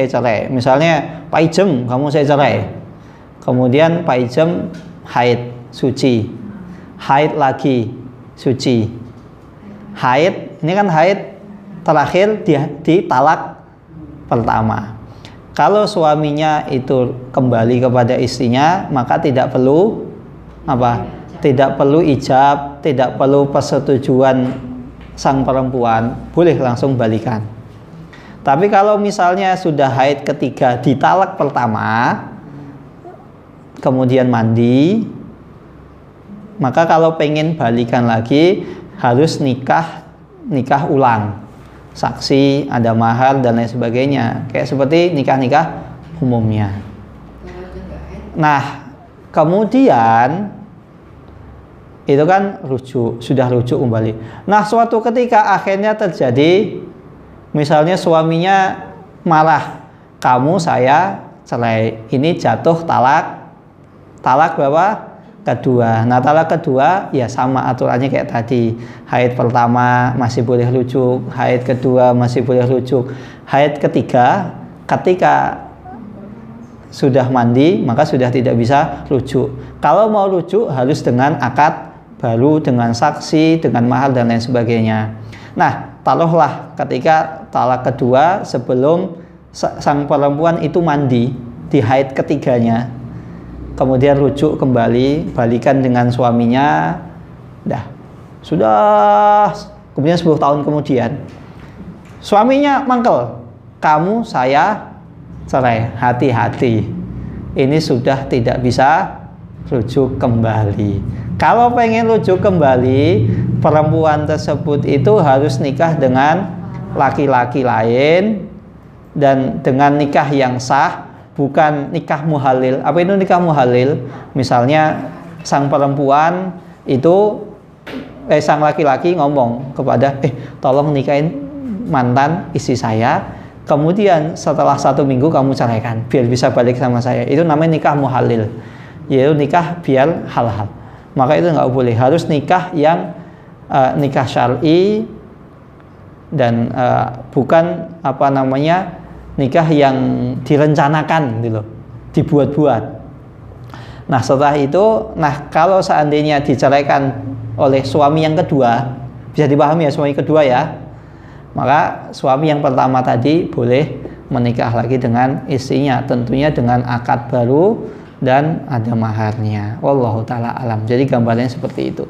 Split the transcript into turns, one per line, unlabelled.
saya cerai. Misalnya Pak Ijem, kamu saya cerai. Kemudian Pak Ijem haid, suci. Haid lagi, suci. Haid, ini kan haid terakhir di talak pertama. Kalau suaminya itu kembali kepada istrinya, maka tidak perlu apa? Tidak perlu ijab, tidak perlu persetujuan sang perempuan, boleh langsung balikan. Tapi kalau misalnya sudah haid ketiga di talak pertama, kemudian mandi, maka kalau pengen balikan lagi harus nikah ulang, saksi, ada mahar dan lain sebagainya, kayak seperti nikah umumnya. Nah, kemudian itu kan sudah rujuk kembali. Nah, suatu ketika akhirnya terjadi, misalnya suaminya marah, kamu saya cerai, ini jatuh talak berapa? Kedua. Nah, talak kedua ya sama aturannya kayak tadi. Haid pertama masih boleh rujuk, haid kedua masih boleh rujuk, haid ketiga ketika sudah mandi maka sudah tidak bisa rujuk. Kalau mau rujuk harus dengan akad baru, dengan saksi, dengan mahar dan lain sebagainya. Nah, taruhlah ketika talak kedua sebelum sang perempuan itu mandi di haid ketiganya, kemudian rujuk kembali, balikan dengan suaminya, sudah kemudian 10 tahun kemudian suaminya mangkel, kamu saya cerai, hati-hati, ini sudah tidak bisa rujuk kembali. Kalau pengen rujuk kembali, perempuan tersebut itu harus nikah dengan laki-laki lain dan dengan nikah yang sah, bukan nikah muhalil. Apa itu nikah muhalil? Misalnya sang perempuan itu sang laki-laki ngomong kepada tolong nikahin mantan istri saya, kemudian setelah 1 minggu kamu ceraikan biar bisa balik sama saya. Itu namanya nikah muhalil, yaitu nikah biar halal. Maka itu nggak boleh, harus nikah yang nikah syar'i dan bukan nikah yang direncanakan gitu loh, dibuat-buat. Nah, setelah itu, kalau seandainya diceraikan oleh suami yang kedua, bisa dipahami ya, suami kedua ya, maka suami yang pertama tadi boleh menikah lagi dengan istrinya, tentunya dengan akad baru dan ada maharnya. Wallahu ta'ala alam. Jadi gambarnya seperti itu.